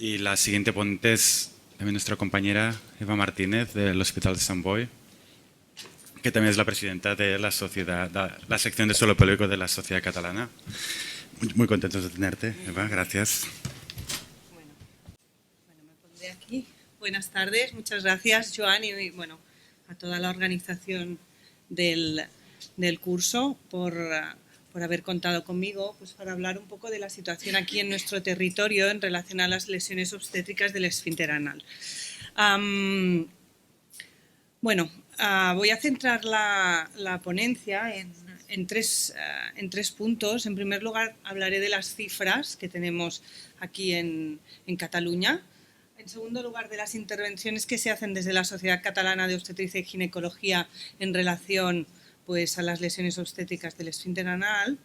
Y la siguiente ponente es también nuestra compañera Eva Martínez del Hospital de Sant Boi, que también es la presidenta de la sociedad, la sección de suelo pélvico de la Sociedad Catalana. Muy contentos de tenerte, Eva, gracias. Bueno, me pondré aquí. Buenas tardes, muchas gracias, Joan, y bueno, a toda la organización del curso por haber contado conmigo, pues para hablar un poco de la situación aquí en nuestro territorio en relación a las lesiones obstétricas del esfínter anal. Bueno, voy a centrar la ponencia en tres puntos. En primer lugar, hablaré de las cifras que tenemos aquí en Cataluña. En segundo lugar, de las intervenciones que se hacen desde la Sociedad Catalana de Obstetricia y Ginecología en relación pues, a las lesiones obstétricas del esfínter anal.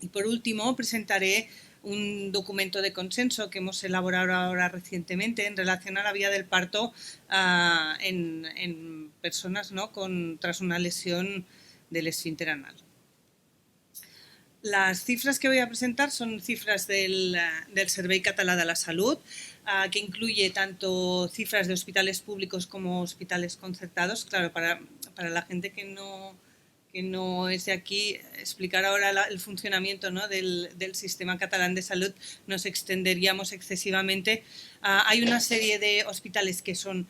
Y por último, presentaré un documento de consenso que hemos elaborado ahora recientemente en relación a la vía del parto en personas, ¿no?, tras una lesión del esfínter anal. Las cifras que voy a presentar son cifras del Servei Català de la Salut, que incluye tanto cifras de hospitales públicos como hospitales concertados. Claro, para la gente que no es de aquí, explicar ahora el funcionamiento, ¿no?, del sistema catalán de salud nos extenderíamos excesivamente. Hay una serie de hospitales que son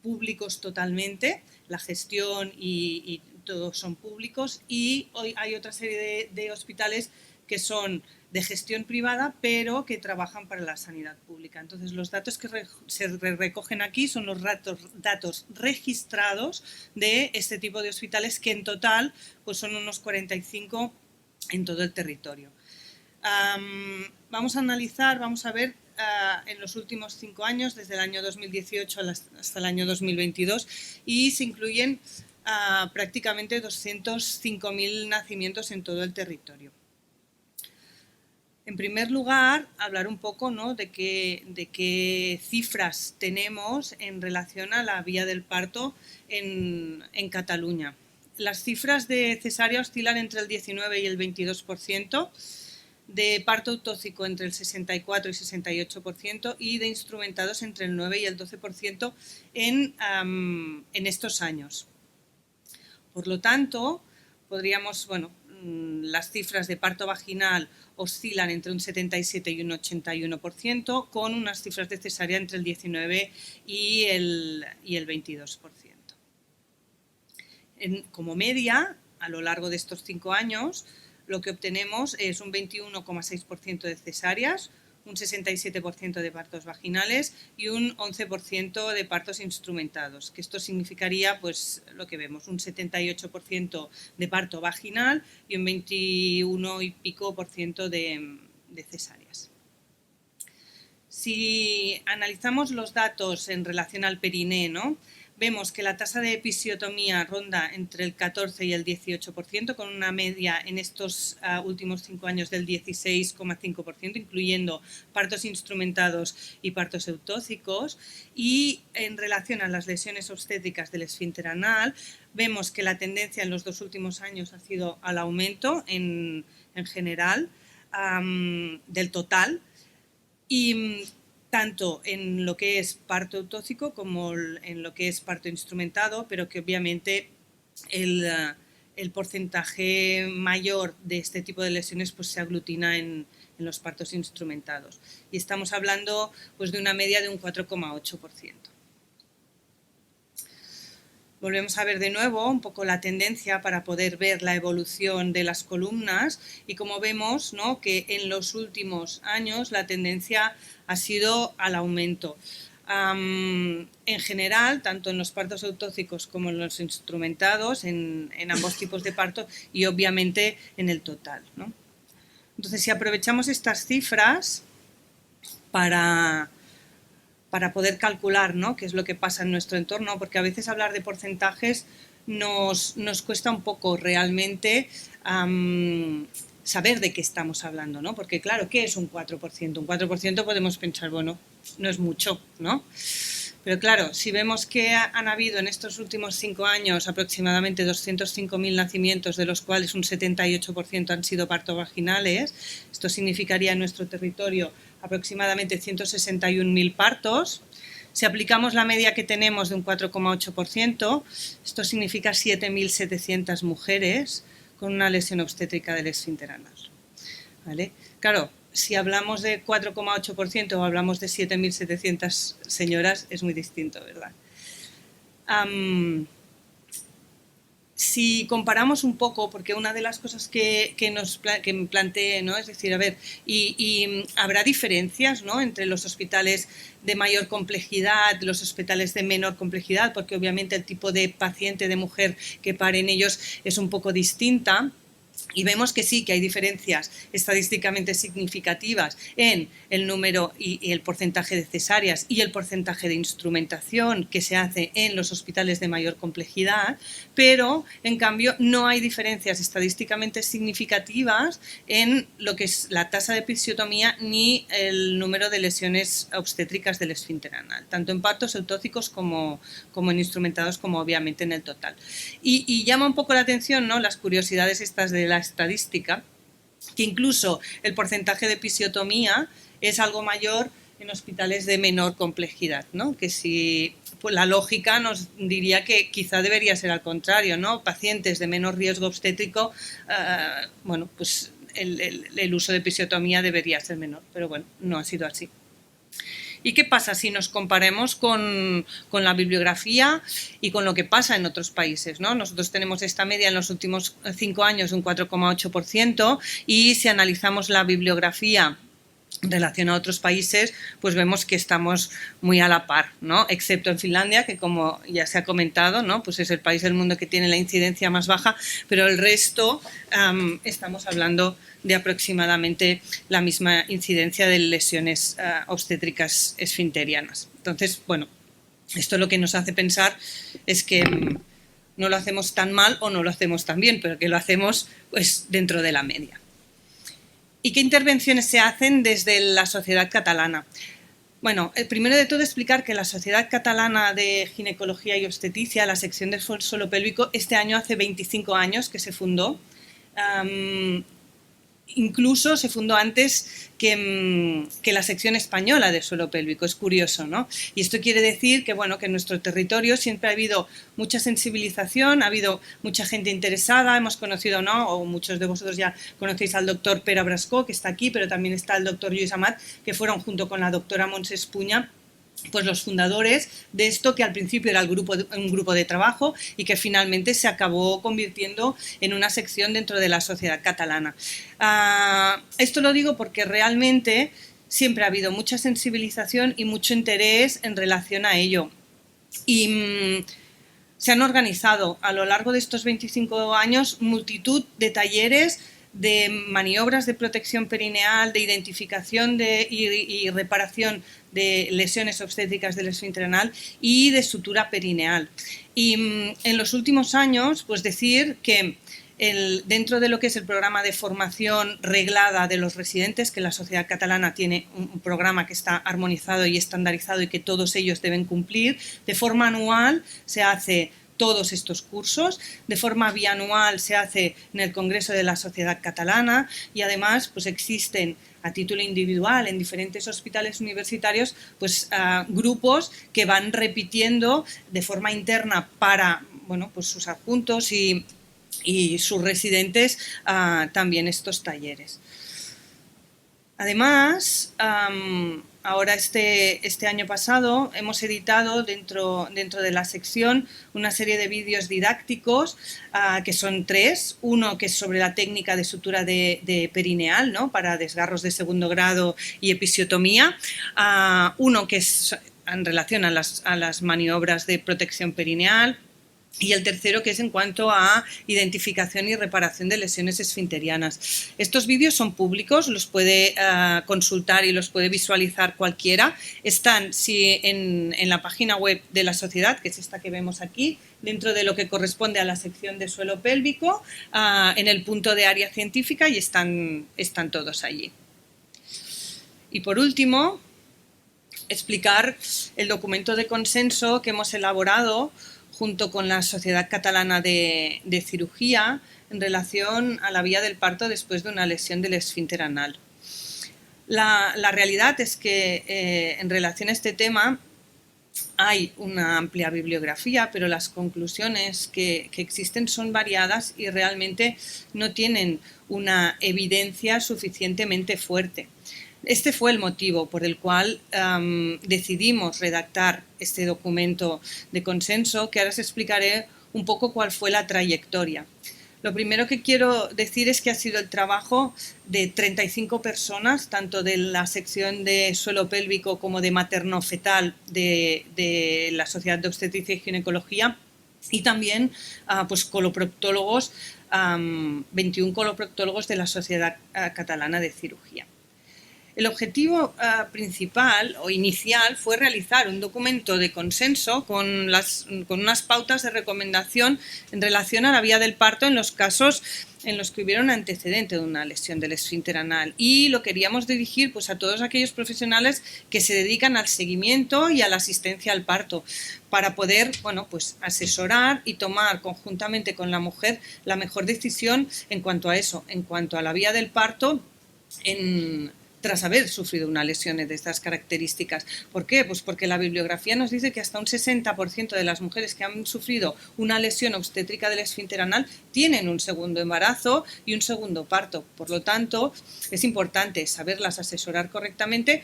públicos totalmente, la gestión y todos son públicos, y hoy hay otra serie de hospitales que son de gestión privada, pero que trabajan para la sanidad pública. Entonces, los datos que se recogen aquí son los datos registrados de este tipo de hospitales, que en total pues son unos 45 en todo el territorio. Vamos a ver en los últimos 5 años, desde el año 2018 hasta el año 2022, y se incluyen prácticamente 205.000 nacimientos en todo el territorio. En primer lugar, hablar un poco, ¿no?, de qué cifras tenemos en relación a la vía del parto en Cataluña. Las cifras de cesárea oscilan entre el 19 y el 22%, de parto autóxico entre el 64 y 68% y de instrumentados entre el 9 y el 12% en estos años. Por lo tanto, podríamos, las cifras de parto vaginal oscilan entre un 77 y un 81%, con unas cifras de cesárea entre el 19 y el 22%. Como media, a lo largo de estos 5 años, lo que obtenemos es un 21,6% de cesáreas, un 67% de partos vaginales y un 11% de partos instrumentados, que esto significaría, pues, lo que vemos, un 78% de parto vaginal y un 21 y pico por ciento de cesáreas. Si analizamos los datos en relación al periné, ¿no?, vemos que la tasa de episiotomía ronda entre el 14 y el 18%, con una media en estos últimos 5 años del 16,5%, incluyendo partos instrumentados y partos eutóxicos. Y en relación a las lesiones obstétricas del esfínter anal, vemos que la tendencia en los 2 últimos años ha sido al aumento en general del total, y tanto en lo que es parto eutóxico como en lo que es parto instrumentado, pero que obviamente el porcentaje mayor de este tipo de lesiones pues se aglutina en los partos instrumentados. Y estamos hablando pues de una media de un 4,8%. Volvemos a ver de nuevo un poco la tendencia para poder ver la evolución de las columnas, y como vemos, ¿no?, que en los últimos años la tendencia ha sido al aumento. En general, tanto en los partos eutóxicos como en los instrumentados, en ambos tipos de parto, y obviamente en el total, ¿no? Entonces, si aprovechamos estas cifras para poder calcular, ¿no?, qué es lo que pasa en nuestro entorno, porque a veces hablar de porcentajes nos cuesta un poco realmente saber de qué estamos hablando, ¿no? Porque claro, ¿qué es un 4%? Un 4% podemos pensar, bueno, no es mucho, ¿no? Pero claro, si vemos que han habido en estos últimos 5 años aproximadamente 205.000 nacimientos, de los cuales un 78% han sido partos-vaginales, esto significaría en nuestro territorio aproximadamente 161.000 partos. Si aplicamos la media que tenemos de un 4,8%, esto significa 7.700 mujeres con una lesión obstétrica del esfínter anal. ¿Vale? Claro, si hablamos de 4,8% o hablamos de 7.700 señoras, es muy distinto, ¿verdad? Si comparamos un poco, porque una de las cosas que me planteé, ¿no? Es decir, a ver, y habrá diferencias, ¿no? Entre los hospitales de mayor complejidad, los hospitales de menor complejidad, porque obviamente el tipo de paciente, de mujer que pare en ellos es un poco distinta. Y vemos que sí, que hay diferencias estadísticamente significativas en el número y el porcentaje de cesáreas y el porcentaje de instrumentación que se hace en los hospitales de mayor complejidad, pero en cambio no hay diferencias estadísticamente significativas en lo que es la tasa de episiotomía ni el número de lesiones obstétricas del esfínter anal, tanto en partos eutóxicos como en instrumentados, como obviamente en el total. Y llama un poco la atención, ¿no?, las curiosidades estas de la estadística, que incluso el porcentaje de episiotomía es algo mayor en hospitales de menor complejidad, ¿no? Que si pues la lógica nos diría que quizá debería ser al contrario, ¿no? Pacientes de menor riesgo obstétrico, bueno, pues el uso de episiotomía debería ser menor, pero bueno, no ha sido así. ¿Y qué pasa si nos comparamos con la bibliografía y con lo que pasa en otros países, ¿no? Nosotros tenemos esta media en los últimos 5 años de un 4,8% y si analizamos la bibliografía en relación a otros países, pues vemos que estamos muy a la par, ¿no? Excepto en Finlandia, que como ya se ha comentado, ¿no?, pues es el país del mundo que tiene la incidencia más baja, pero el resto estamos hablando de aproximadamente la misma incidencia de lesiones obstétricas esfinterianas. Entonces, bueno, esto lo que nos hace pensar es que no lo hacemos tan mal o no lo hacemos tan bien, pero que lo hacemos pues dentro de la media. ¿Y qué intervenciones se hacen desde la Sociedad Catalana? Bueno, primero de todo explicar que la Sociedad Catalana de Ginecología y Obstetricia, la sección de suelo pélvico, este año hace 25 años que se fundó. Incluso se fundó antes que la sección española de suelo pélvico, es curioso, ¿no? Y esto quiere decir que, bueno, que en nuestro territorio siempre ha habido mucha sensibilización, ha habido mucha gente interesada, hemos conocido, ¿no?, o muchos de vosotros ya conocéis al doctor Pere Brascó, que está aquí, pero también está el doctor Lluís Amat, que fueron junto con la doctora Montse Espuña pues los fundadores de esto, que al principio era un grupo de trabajo y que finalmente se acabó convirtiendo en una sección dentro de la sociedad catalana. Esto lo digo porque realmente siempre ha habido mucha sensibilización y mucho interés en relación a ello. Y se han organizado a lo largo de estos 25 años multitud de talleres de maniobras de protección perineal, de identificación y reparación de lesiones obstétricas del esfínter anal y de sutura perineal. Y en los últimos años, pues decir que dentro de lo que es el programa de formación reglada de los residentes, que la sociedad catalana tiene un programa que está armonizado y estandarizado y que todos ellos deben cumplir, de forma anual se hace todos estos cursos, de forma bianual se hace en el Congreso de la Sociedad Catalana y además pues existen a título individual en diferentes hospitales universitarios pues grupos que van repitiendo de forma interna para, bueno, pues sus adjuntos y sus residentes también estos talleres. Además, ahora este año pasado hemos editado dentro de la sección una serie de vídeos didácticos que son 3. Uno que es sobre la técnica de sutura de perineal, ¿no?, para desgarros de segundo grado y episiotomía. Uno que es en relación a las maniobras de protección perineal. Y el tercero que es en cuanto a identificación y reparación de lesiones esfinterianas. Estos vídeos son públicos, los puede consultar y los puede visualizar cualquiera. Están en la página web de la sociedad, que es esta que vemos aquí, dentro de lo que corresponde a la sección de suelo pélvico, en el punto de área científica y están todos allí. Y por último, explicar el documento de consenso que hemos elaborado junto con la Sociedad Catalana de Cirugía en relación a la vía del parto después de una lesión del esfínter anal. La realidad es que en relación a este tema hay una amplia bibliografía, pero las conclusiones que existen son variadas y realmente no tienen una evidencia suficientemente fuerte. Este fue el motivo por el cual decidimos redactar este documento de consenso, que ahora os explicaré un poco cuál fue la trayectoria. Lo primero que quiero decir es que ha sido el trabajo de 35 personas, tanto de la sección de suelo pélvico como de materno-fetal de la Sociedad de Obstetricia y Ginecología, y también pues coloproctólogos, 21 coloproctólogos de la Sociedad Catalana de Cirugía. El objetivo principal o inicial fue realizar un documento de consenso con unas pautas de recomendación en relación a la vía del parto en los casos en los que hubiera un antecedente de una lesión del esfínter anal, y lo queríamos dirigir pues a todos aquellos profesionales que se dedican al seguimiento y a la asistencia al parto, para poder pues asesorar y tomar conjuntamente con la mujer la mejor decisión en cuanto a eso, en cuanto a la vía del parto tras haber sufrido una lesión de estas características. ¿Por qué? Pues porque la bibliografía nos dice que hasta un 60% de las mujeres que han sufrido una lesión obstétrica del esfínter anal tienen un segundo embarazo y un segundo parto. Por lo tanto, es importante saberlas asesorar correctamente,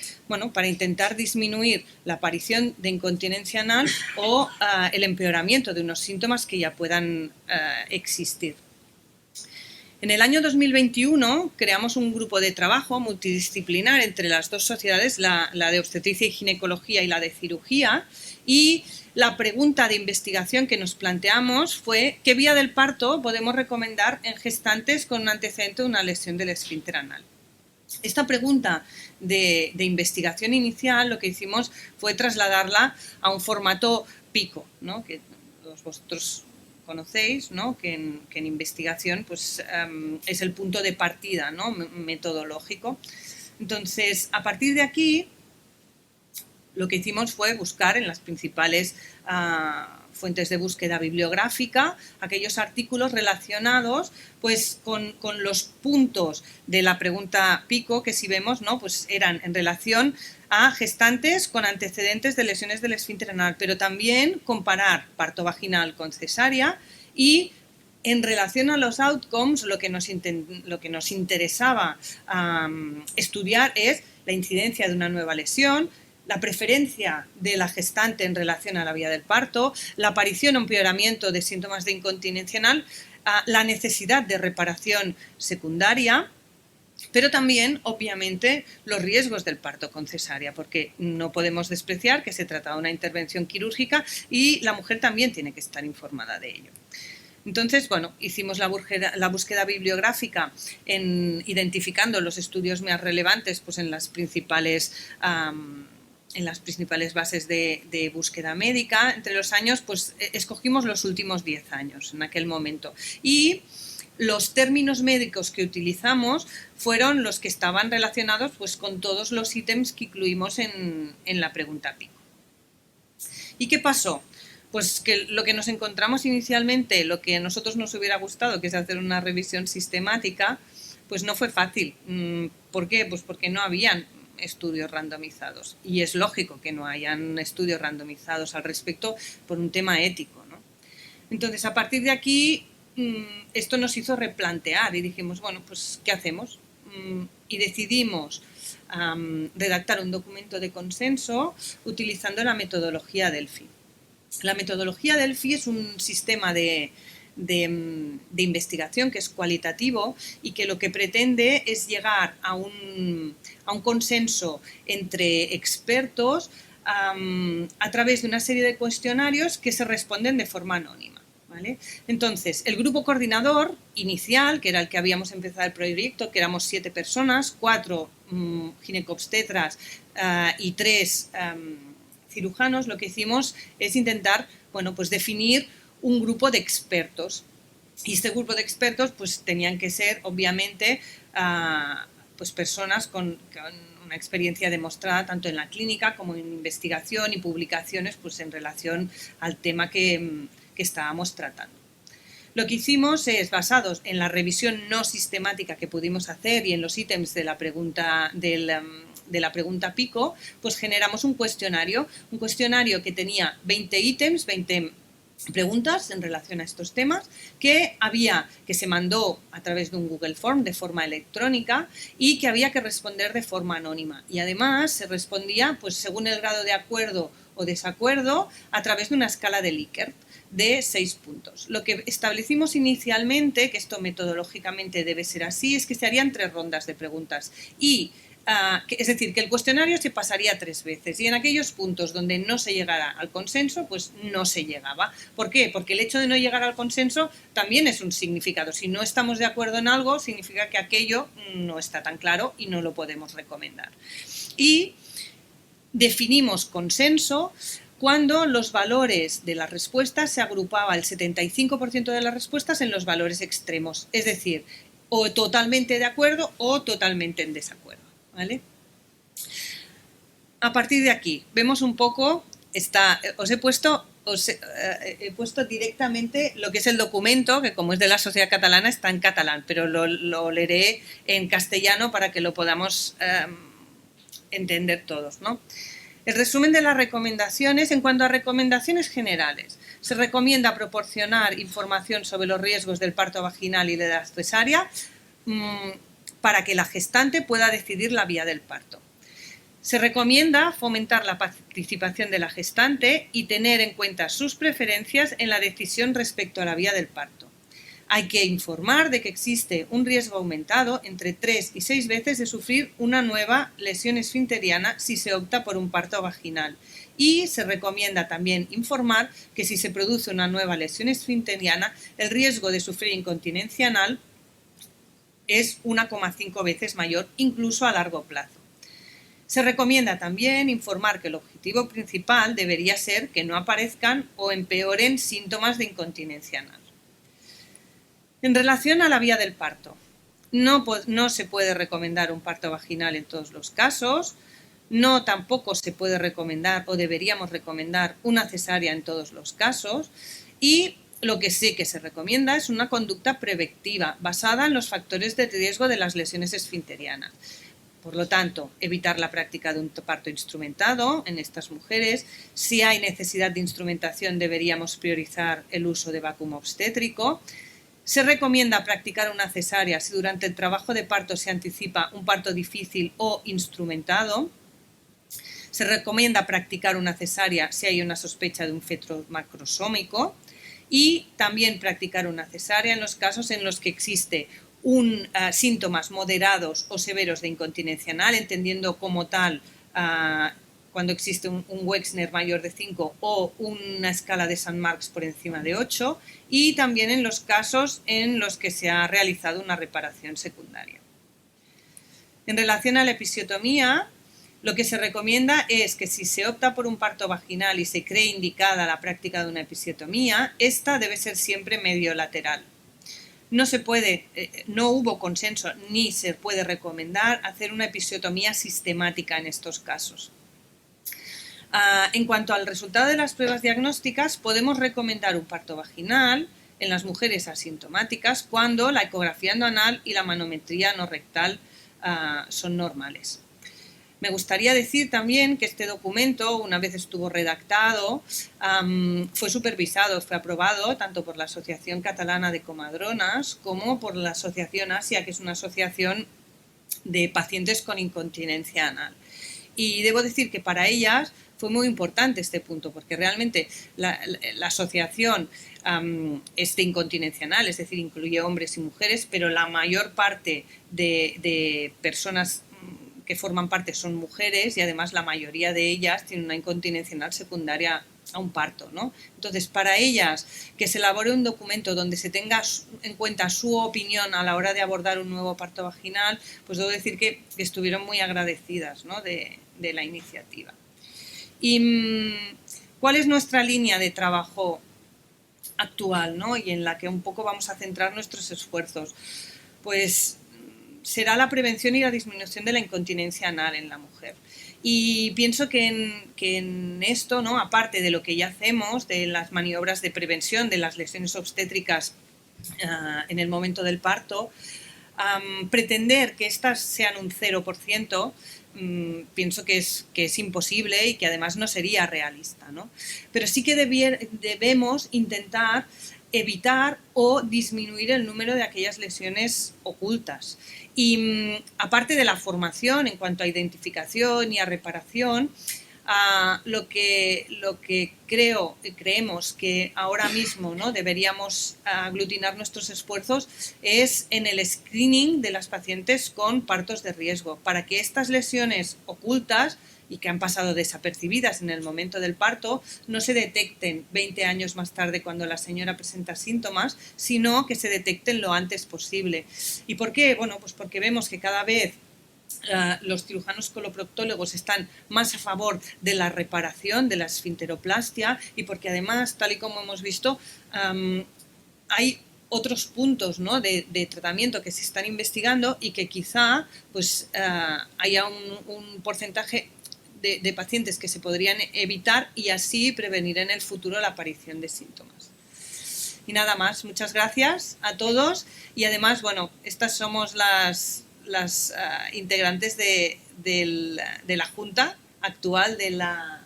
para intentar disminuir la aparición de incontinencia anal o el empeoramiento de unos síntomas que ya puedan existir. En el año 2021 creamos un grupo de trabajo multidisciplinar entre las dos sociedades, la de obstetricia y ginecología y la de cirugía, y la pregunta de investigación que nos planteamos fue ¿qué vía del parto podemos recomendar en gestantes con un antecedente de una lesión del esfínter anal? Esta pregunta de investigación inicial lo que hicimos fue trasladarla a un formato PICO, ¿no? Que todos vosotros conocéis, ¿no? que en investigación pues, es el punto de partida, ¿no? metodológico. Entonces, a partir de aquí, lo que hicimos fue buscar en las principales fuentes de búsqueda bibliográfica aquellos artículos relacionados pues, con los puntos de la pregunta PICO, que si vemos, ¿no? pues eran en relación a gestantes con antecedentes de lesiones del esfínter anal, pero también comparar parto vaginal con cesárea, y en relación a los outcomes lo que nos interesaba estudiar es la incidencia de una nueva lesión, la preferencia de la gestante en relación a la vía del parto, la aparición o empeoramiento de síntomas de incontinencia anal, la necesidad de reparación secundaria, pero también, obviamente, los riesgos del parto con cesárea, porque no podemos despreciar que se trata de una intervención quirúrgica y la mujer también tiene que estar informada de ello. Entonces, hicimos la búsqueda bibliográfica identificando los estudios más relevantes pues, en las principales bases de búsqueda médica. Entre los años, pues escogimos los últimos 10 años en aquel momento. Y los términos médicos que utilizamos fueron los que estaban relacionados pues, con todos los ítems que incluimos en la pregunta PICO. ¿Y qué pasó? Pues que lo que nos encontramos inicialmente, lo que a nosotros nos hubiera gustado, que es hacer una revisión sistemática, pues no fue fácil. ¿Por qué? Pues porque no habían estudios randomizados. Y es lógico que no hayan estudios randomizados al respecto por un tema ético, ¿no? Entonces, a partir de aquí, esto nos hizo replantear y dijimos, pues, ¿qué hacemos? Y decidimos redactar un documento de consenso utilizando la metodología Delphi. La metodología Delphi es un sistema de investigación que es cualitativo y que lo que pretende es llegar a un consenso entre expertos a través de una serie de cuestionarios que se responden de forma anónima. ¿Vale? Entonces, el grupo coordinador inicial, que era el que habíamos empezado el proyecto, que éramos 7 personas, 4 ginecobstetras y 3 cirujanos, lo que hicimos es intentar pues definir un grupo de expertos. Y este grupo de expertos pues tenían que ser, obviamente, pues personas con una experiencia demostrada tanto en la clínica como en investigación y publicaciones pues, en relación al tema que estábamos tratando. Lo que hicimos es, basados en la revisión no sistemática que pudimos hacer y en los ítems de la pregunta Pico, pues generamos un cuestionario que tenía 20 ítems, 20 preguntas en relación a estos temas, que se mandó a través de un Google Form de forma electrónica y que había que responder de forma anónima. Y además se respondía, pues según el grado de acuerdo o desacuerdo, a través de una escala de Likert de 6 puntos. Lo que establecimos inicialmente, que esto metodológicamente debe ser así, es que se harían 3 rondas de preguntas y es decir, que el cuestionario se pasaría 3 veces y en aquellos puntos donde no se llegara al consenso, pues no se llegaba. ¿Por qué? Porque el hecho de no llegar al consenso también es un significado. Si no estamos de acuerdo en algo, significa que aquello no está tan claro y no lo podemos recomendar. Y definimos consenso cuando los valores de las respuestas se agrupaba el 75% de las respuestas en los valores extremos, es decir, o totalmente de acuerdo o totalmente en desacuerdo. ¿Vale? A partir de aquí, vemos un poco, he puesto directamente lo que es el documento, que como es de la Sociedad Catalana está en catalán, pero lo leeré en castellano para que lo podamos entender todos, ¿no? El resumen de las recomendaciones, en cuanto a recomendaciones generales, se recomienda proporcionar información sobre los riesgos del parto vaginal y de la cesárea para que la gestante pueda decidir la vía del parto. Se recomienda fomentar la participación de la gestante y tener en cuenta sus preferencias en la decisión respecto a la vía del parto. Hay que informar de que existe un riesgo aumentado entre 3 y 6 veces de sufrir una nueva lesión esfinteriana si se opta por un parto vaginal. Y se recomienda también informar que si se produce una nueva lesión esfinteriana, el riesgo de sufrir incontinencia anal es 1,5 veces mayor, incluso a largo plazo. Se recomienda también informar que el objetivo principal debería ser que no aparezcan o empeoren síntomas de incontinencia anal. En relación a la vía del parto, no se puede recomendar un parto vaginal en todos los casos, tampoco se puede recomendar o deberíamos recomendar una cesárea en todos los casos y lo que sí que se recomienda es una conducta preventiva basada en los factores de riesgo de las lesiones esfinterianas. Por lo tanto, evitar la práctica de un parto instrumentado en estas mujeres. Si hay necesidad de instrumentación, deberíamos priorizar el uso de vacuum obstétrico. Se recomienda practicar una cesárea si durante el trabajo de parto se anticipa un parto difícil o instrumentado. Se recomienda practicar una cesárea si hay una sospecha de un feto macrosómico. Y también practicar una cesárea en los casos en los que existe síntomas moderados o severos de incontinencia anal, entendiendo como tal cuando existe un Wexner mayor de 5 o una escala de St. Marks por encima de 8, y también en los casos en los que se ha realizado una reparación secundaria. En relación a la episiotomía, lo que se recomienda es que si se opta por un parto vaginal y se cree indicada la práctica de una episiotomía, esta debe ser siempre mediolateral. No hubo consenso ni se puede recomendar hacer una episiotomía sistemática en estos casos. En cuanto al resultado de las pruebas diagnósticas, podemos recomendar un parto vaginal en las mujeres asintomáticas cuando la ecografía endoanal y la manometría no rectal son normales. Me gustaría decir también que este documento, una vez estuvo redactado, fue supervisado, fue aprobado tanto por la Asociación Catalana de Comadronas como por la Asociación Asia, que es una asociación de pacientes con incontinencia anal. Y debo decir que para ellas fue muy importante este punto, porque realmente la asociación es de incontinencia anal, es decir, incluye hombres y mujeres, pero la mayor parte de personas que forman parte son mujeres y además la mayoría de ellas tienen una incontinencia anal secundaria a un parto, ¿no? Entonces, para ellas, que se elabore un documento donde se tenga en cuenta su opinión a la hora de abordar un nuevo parto vaginal, pues debo decir que estuvieron muy agradecidas, ¿no?, de la iniciativa. ¿Y cuál es nuestra línea de trabajo actual, ¿no?, y en la que un poco vamos a centrar nuestros esfuerzos? Pues será la prevención y la disminución de la incontinencia anal en la mujer. Y pienso que en esto, ¿no? Aparte de lo que ya hacemos, de las maniobras de prevención de las lesiones obstétricas en el momento del parto, pretender que estas sean un 0%, pienso que es imposible y que además no sería realista, ¿no? Pero sí que debemos intentar evitar o disminuir el número de aquellas lesiones ocultas. Y aparte de la formación en cuanto a identificación y a reparación, lo que creemos que ahora mismo, ¿no? deberíamos aglutinar nuestros esfuerzos es en el screening de las pacientes con partos de riesgo, para que estas lesiones ocultas y que han pasado desapercibidas en el momento del parto no se detecten 20 años más tarde cuando la señora presenta síntomas, sino que se detecten lo antes posible. ¿Y por qué? Bueno, pues porque vemos que cada vez los cirujanos coloproctólogos están más a favor de la reparación de la esfinteroplastia y porque además, tal y como hemos visto, hay otros puntos, ¿no? de tratamiento que se están investigando y que quizá pues, haya un porcentaje de pacientes que se podrían evitar y así prevenir en el futuro la aparición de síntomas. Y nada más, muchas gracias a todos y además, bueno, estas somos las integrantes de la Junta actual de la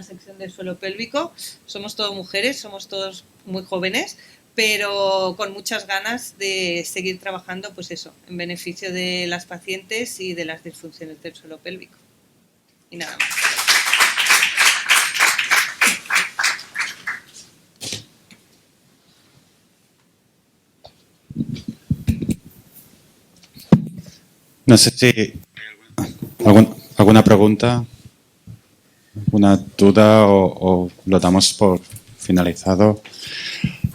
sección del suelo pélvico. Somos todas mujeres, somos todos muy jóvenes, pero con muchas ganas de seguir trabajando, pues eso, en beneficio de las pacientes y de las disfunciones del suelo pélvico. Y nada más. No sé si alguna pregunta, alguna duda o lo damos por finalizado.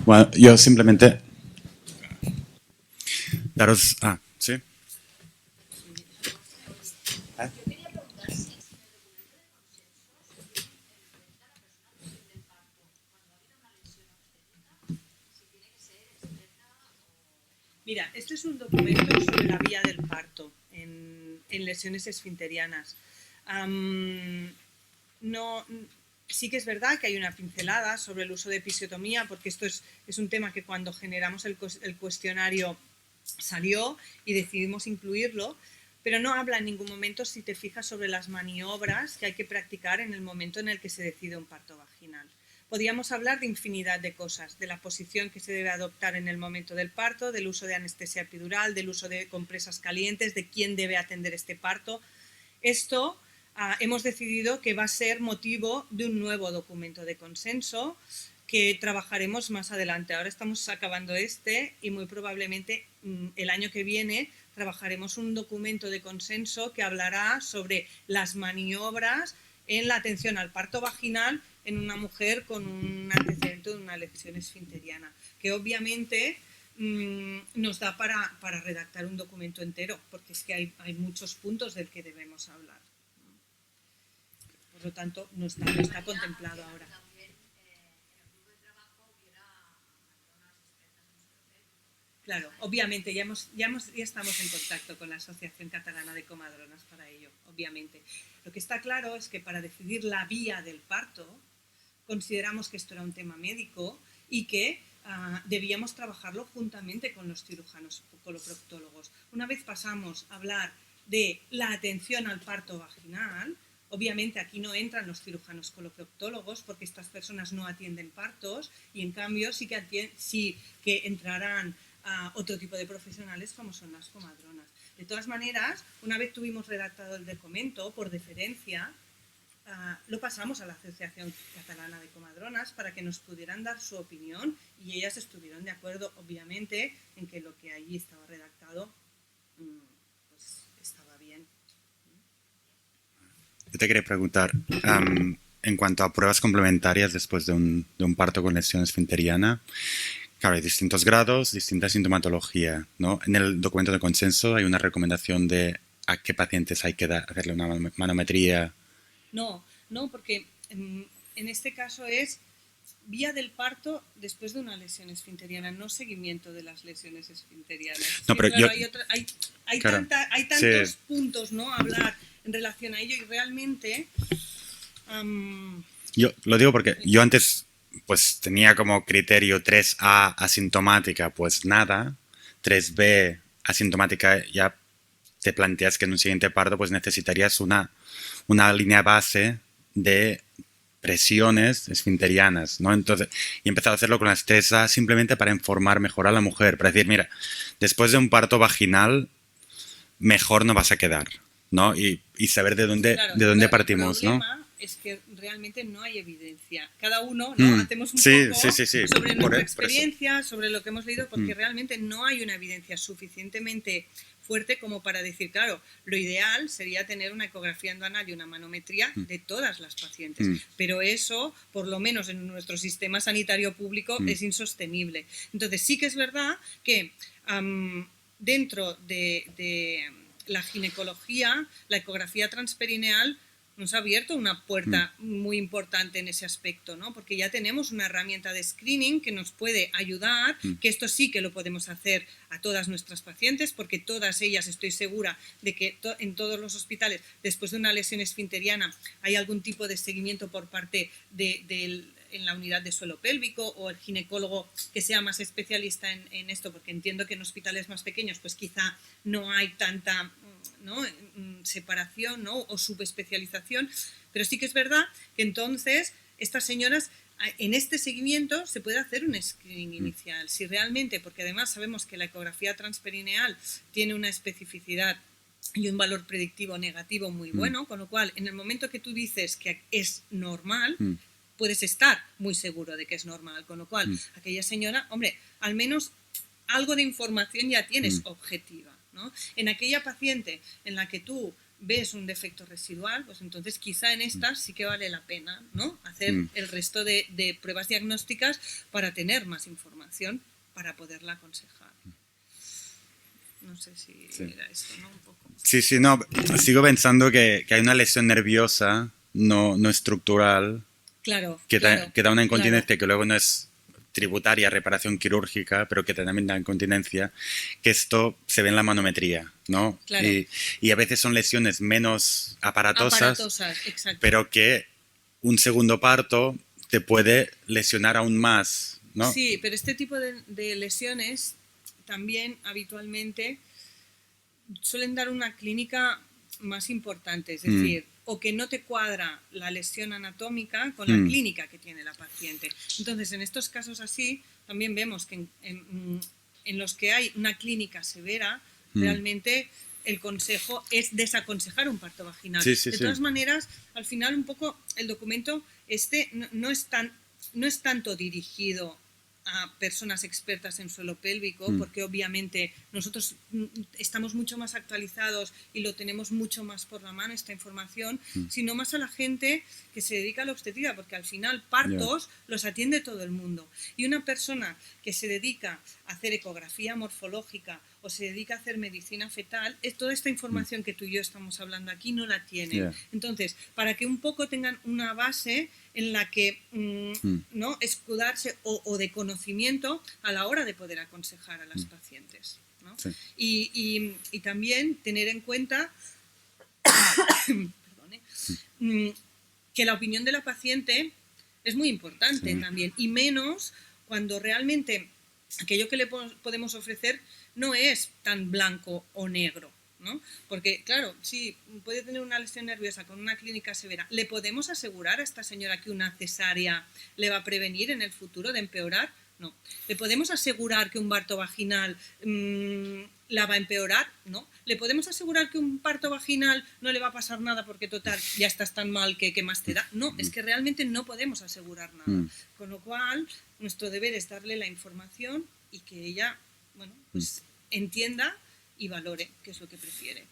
Bueno, yo simplemente daros... ¿sí? Mira, este es un documento sobre la vía del parto en lesiones esfinterianas. Sí que es verdad que hay una pincelada sobre el uso de episiotomía, porque esto es un tema que cuando generamos el cuestionario salió y decidimos incluirlo, pero no habla en ningún momento, si te fijas, sobre las maniobras que hay que practicar en el momento en el que se decide un parto vaginal. Podríamos hablar de infinidad de cosas, de la posición que se debe adoptar en el momento del parto, del uso de anestesia epidural, del uso de compresas calientes, de quién debe atender este parto. Esto hemos decidido que va a ser motivo de un nuevo documento de consenso que trabajaremos más adelante. Ahora estamos acabando y muy probablemente el año que viene trabajaremos un documento de consenso que hablará sobre las maniobras en la atención al parto vaginal en una mujer con un antecedente de una lesión esfinteriana, que obviamente nos da para redactar un documento entero, porque es que hay muchos puntos del que debemos hablar. Por lo tanto, no está contemplado ahora. Claro, obviamente, ya estamos en contacto con la Asociación Catalana de Comadronas para ello, obviamente. Lo que está claro es que para decidir la vía del parto, consideramos que esto era un tema médico y que debíamos trabajarlo juntamente con los cirujanos coloproctólogos. Una vez pasamos a hablar de la atención al parto vaginal, obviamente aquí no entran los cirujanos coloproctólogos porque estas personas no atienden partos y en cambio sí que entrarán otro tipo de profesionales como son las comadronas. De todas maneras, una vez tuvimos redactado el documento, por deferencia, lo pasamos a la Asociación Catalana de Comadronas para que nos pudieran dar su opinión y ellas estuvieron de acuerdo, obviamente, en que lo que allí estaba redactado pues estaba bien. Yo te quería preguntar, en cuanto a pruebas complementarias después de un parto con lesión esfinteriana, claro, hay distintos grados, distinta sintomatología, ¿no? En el documento de consenso hay una recomendación de a qué pacientes hay que hacerle una manometría. No, porque en este caso es vía del parto después de una lesión esfinteriana, no seguimiento de las lesiones esfinterianas. No, pero claro, yo... hay Claro. tantos Sí. puntos, ¿no?, a hablar en relación a ello, y realmente... Yo lo digo porque yo antes pues tenía como criterio 3A asintomática, pues nada, 3B asintomática ya te planteas que en un siguiente parto pues necesitarías una línea base de presiones esfinterianas, ¿no? Entonces, y he empezado a hacerlo con las 3A simplemente para informar mejor a la mujer, para decir, mira, después de un parto vaginal, mejor no vas a quedar, ¿no? Y saber de dónde partimos, ¿no? El problema es que realmente no hay evidencia. Cada uno, ¿no? Hacemos un poco sí. sobre nuestra experiencia, sobre lo que hemos leído, porque realmente no hay una evidencia suficientemente fuerte como para decir, claro, lo ideal sería tener una ecografía endoanal y una manometría de todas las pacientes, pero eso, por lo menos en nuestro sistema sanitario público, es insostenible. Entonces sí que es verdad que dentro de la ginecología, la ecografía transperineal nos ha abierto una puerta muy importante en ese aspecto, ¿no? Porque ya tenemos una herramienta de screening que nos puede ayudar, que esto sí que lo podemos hacer a todas nuestras pacientes, porque todas ellas, estoy segura de que en todos los hospitales, después de una lesión esfinteriana, hay algún tipo de seguimiento por parte en la unidad de suelo pélvico, o el ginecólogo que sea más especialista en esto, porque entiendo que en hospitales más pequeños pues quizá no hay tanta, ¿no?, separación, ¿no?, o subespecialización, pero sí que es verdad que entonces estas señoras, en este seguimiento se puede hacer un screening inicial, si realmente, porque además sabemos que la ecografía transperineal tiene una especificidad y un valor predictivo negativo muy bueno, con lo cual en el momento que tú dices que es normal, puedes estar muy seguro de que es normal, con lo cual aquella señora, hombre, al menos algo de información ya tienes objetiva, ¿no? En aquella paciente en la que tú ves un defecto residual, pues entonces quizá en esta sí que vale la pena, ¿no?, hacer el resto de pruebas diagnósticas para tener más información para poderla aconsejar. No sé si era esto, ¿no? Un poco. Sí, no, sigo pensando que hay una lesión nerviosa no estructural que da una incontinencia que luego no es tributaria, reparación quirúrgica, pero que también da incontinencia, que esto se ve en la manometría, ¿no? Claro. Y a veces son lesiones menos aparatosas, exacto, pero que un segundo parto te puede lesionar aún más, ¿no? Sí, pero este tipo de lesiones también habitualmente suelen dar una clínica más importante, es decir, o que no te cuadra la lesión anatómica con la clínica que tiene la paciente. Entonces, en estos casos así, también vemos que en los que hay una clínica severa, realmente el consejo es desaconsejar un parto vaginal. De todas maneras, al final un poco el documento no es tanto dirigido a personas expertas en suelo pélvico, porque obviamente nosotros estamos mucho más actualizados y lo tenemos mucho más por la mano esta información, sino más a la gente que se dedica a la obstetricia, porque al final partos los atiende todo el mundo. Y una persona que se dedica a hacer ecografía morfológica o se dedica a hacer medicina fetal, toda esta información que tú y yo estamos hablando aquí no la tienen. Entonces, para que un poco tengan una base en la que ¿no?, escudarse o de conocimiento a la hora de poder aconsejar a las pacientes, ¿no? Sí. Y también tener en cuenta que la opinión de la paciente es muy importante también, y menos cuando realmente aquello que le podemos ofrecer no es tan blanco o negro, ¿no? Porque, claro, sí, puede tener una lesión nerviosa con una clínica severa. ¿Le podemos asegurar a esta señora que una cesárea le va a prevenir en el futuro de empeorar? No. ¿Le podemos asegurar que un parto vaginal la va a empeorar? No. ¿Le podemos asegurar que un parto vaginal no le va a pasar nada porque, total, ya estás tan mal que más te da? No, es que realmente no podemos asegurar nada. Con lo cual, nuestro deber es darle la información y que ella, bueno, pues entienda y valore qué es lo que prefiere.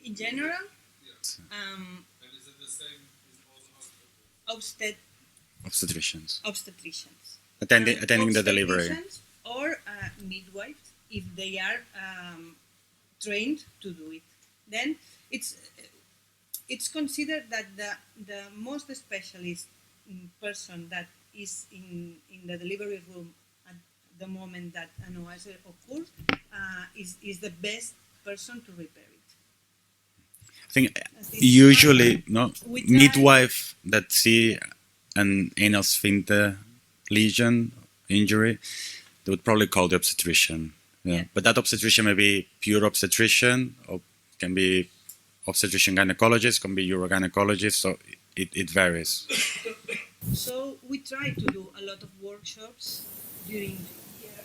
In general? And is it the same in all hospitals? Obstetricians. Attending the delivery. Or midwives, if they are trained to do it. Then it's considered that the most specialist person that is in the delivery room at the moment that a noise occurs is the best person to repair it. I think usually midwife that see an anal sphincter lesion injury, they would probably call the obstetrician. Yeah. But that obstetrician may be pure obstetrician, or can be obstetrician gynecologist, can be urogynecologist, so it varies. So we try to do a lot of workshops during the year.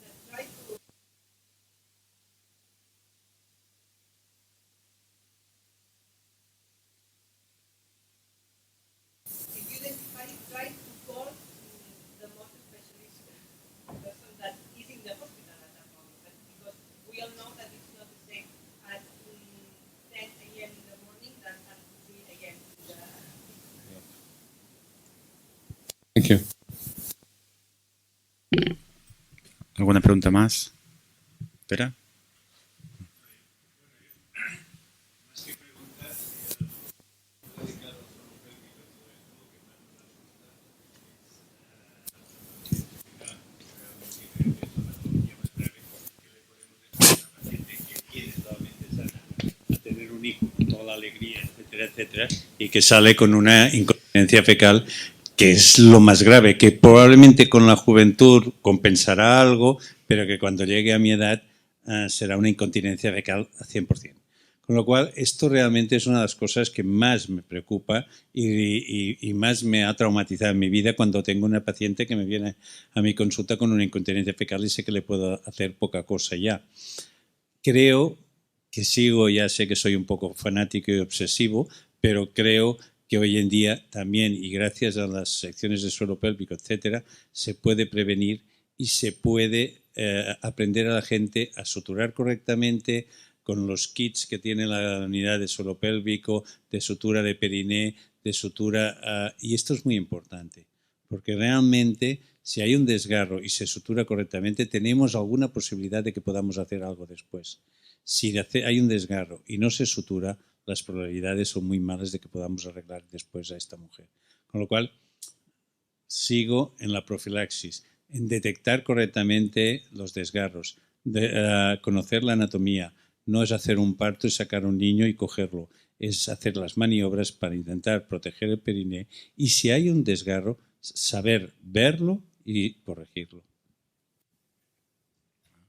That try to if you identify, try to call the most specialist person that is in the hospital at that moment, because we all know that it's not the same at 10 a.m. in the morning than at 3 a.m. in the Thank you. ¿Alguna pregunta más? ¿Espera? Tener un hijo con toda la alegría, etcétera, etcétera, y que sale con una incontinencia fecal que es lo más grave, que probablemente con la juventud compensará algo, pero que cuando llegue a mi edad será una incontinencia fecal al 100%. Con lo cual, esto realmente es una de las cosas que más me preocupa y más me ha traumatizado en mi vida cuando tengo una paciente que me viene a mi consulta con una incontinencia fecal y sé que le puedo hacer poca cosa ya. Creo que ya sé que soy un poco fanático y obsesivo, pero creo que hoy en día también, y gracias a las secciones de suelo pélvico, etcétera, se puede prevenir y se puede aprender a la gente a suturar correctamente con los kits que tiene la unidad de suelo pélvico, de sutura de periné, de sutura... y esto es muy importante, porque realmente si hay un desgarro y se sutura correctamente, tenemos alguna posibilidad de que podamos hacer algo después. Si hay un desgarro y no se sutura, las probabilidades son muy malas de que podamos arreglar después a esta mujer. Con lo cual, sigo en la profilaxis, en detectar correctamente los desgarros, conocer la anatomía. No es hacer un parto y sacar un niño y cogerlo, es hacer las maniobras para intentar proteger el periné y si hay un desgarro, saber verlo y corregirlo.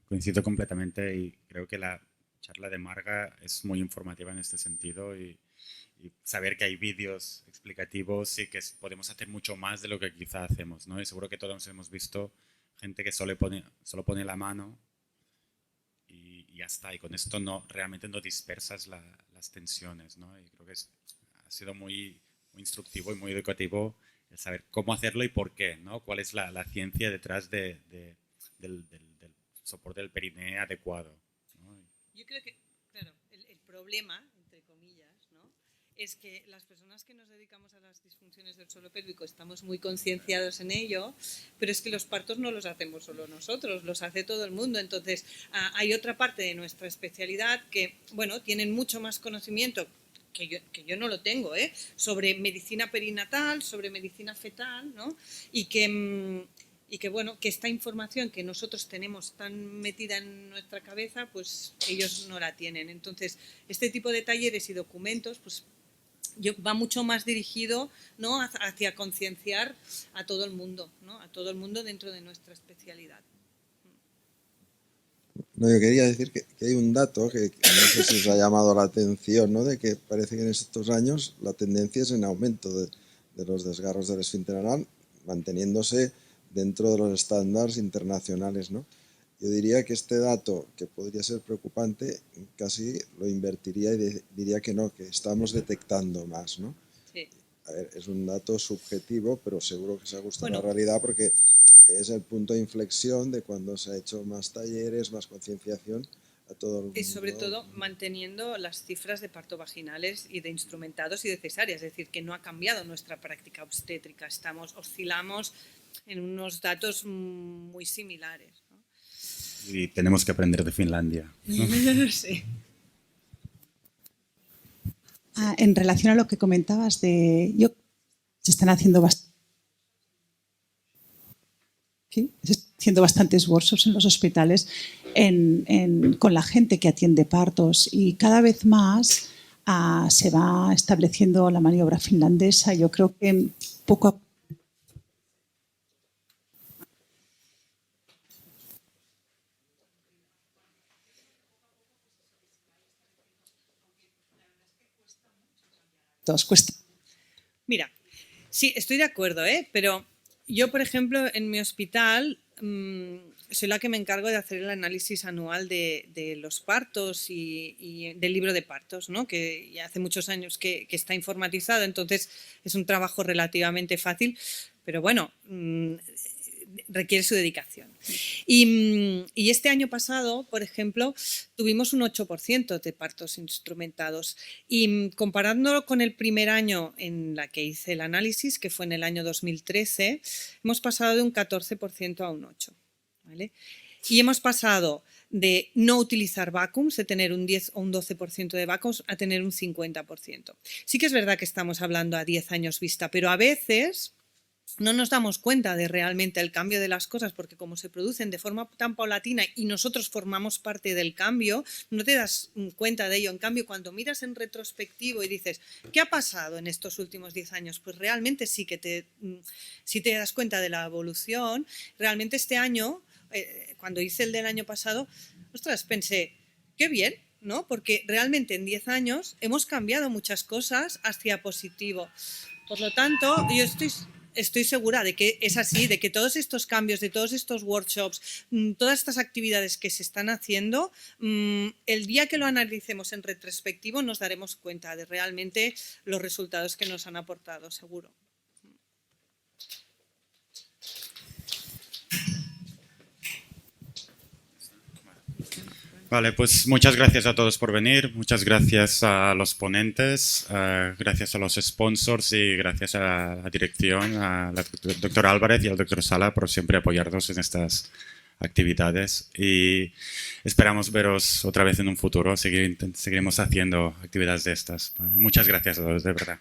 Coincido completamente y creo que la charla de Marga es muy informativa en este sentido y saber que hay vídeos explicativos y que podemos hacer mucho más de lo que quizá hacemos, ¿no? Y seguro que todos hemos visto gente que solo pone la mano y ya está. Y con esto realmente no dispersas las tensiones, ¿no? Y creo que ha sido muy instructivo y muy educativo el saber cómo hacerlo y por qué, ¿no? Cuál es la ciencia detrás del soporte del periné adecuado, ¿no? Yo creo que, claro, el problema, entre comillas, ¿no?, es que las personas que nos dedicamos a las disfunciones del suelo pélvico estamos muy concienciados en ello, pero es que los partos no los hacemos solo nosotros, los hace todo el mundo. Entonces, hay otra parte de nuestra especialidad que, bueno, tienen mucho más conocimiento, que yo no lo tengo, sobre medicina perinatal, sobre medicina fetal, ¿no? Y que bueno, que esta información que nosotros tenemos tan metida en nuestra cabeza, pues ellos no la tienen. Entonces, este tipo de talleres y documentos, pues va mucho más dirigido, ¿no?, hacia concienciar a todo el mundo, ¿no?, a todo el mundo dentro de nuestra especialidad. No, yo quería decir que hay un dato que no sé si os ha llamado la atención, ¿no?, de que parece que en estos años la tendencia es en aumento de los desgarros del esfínter anal, manteniéndose dentro de los estándares internacionales, ¿no? Yo diría que este dato, que podría ser preocupante, casi lo invertiría y diría que no, que estamos detectando más, ¿no? Sí. A ver, es un dato subjetivo, pero seguro que se ajusta a la realidad porque es el punto de inflexión de cuando se ha hecho más talleres, más concienciación a todo el Y sobre mundo. todo manteniendo las cifras de parto vaginales y de instrumentados y de cesáreas, es decir, que no ha cambiado nuestra práctica obstétrica, oscilamos en unos datos muy similares, ¿no? Y tenemos que aprender de Finlandia. Sí. En relación a lo que comentabas se están haciendo bastantes workshops en los hospitales con la gente que atiende partos y cada vez más se va estableciendo la maniobra finlandesa. Yo creo que poco a poco cuesta. Mira, sí, estoy de acuerdo, pero yo, por ejemplo, en mi hospital soy la que me encargo de hacer el análisis anual de los partos y del libro de partos, ¿no? Que ya hace muchos años que está informatizado, entonces es un trabajo relativamente fácil, pero bueno, requiere su dedicación. Y este año pasado, por ejemplo, tuvimos un 8% de partos instrumentados. Y comparándolo con el primer año en la que hice el análisis, que fue en el año 2013, hemos pasado de un 14% a un 8%. ¿Vale? Y hemos pasado de no utilizar vacuums, de tener un 10 o un 12% de vacuums, a tener un 50%. Sí que es verdad que estamos hablando a 10 años vista, pero a veces no nos damos cuenta de realmente el cambio de las cosas, porque como se producen de forma tan paulatina y nosotros formamos parte del cambio, no te das cuenta de ello. En cambio, cuando miras en retrospectivo y dices, ¿qué ha pasado en estos últimos 10 años? Pues realmente sí te das cuenta de la evolución. Realmente este año, cuando hice el del año pasado, ostras, pensé, qué bien, ¿no? Porque realmente en 10 años hemos cambiado muchas cosas hacia positivo. Por lo tanto, yo estoy segura de que es así, de que todos estos cambios, de todos estos workshops, todas estas actividades que se están haciendo, el día que lo analicemos en retrospectivo nos daremos cuenta de realmente los resultados que nos han aportado, seguro. Vale, pues muchas gracias a todos por venir, muchas gracias a los ponentes, gracias a los sponsors y gracias a la dirección, a la doctora Álvarez y al doctor Sala por siempre apoyarnos en estas actividades y esperamos veros otra vez en un futuro, seguiremos haciendo actividades de estas. Vale, muchas gracias a todos, de verdad.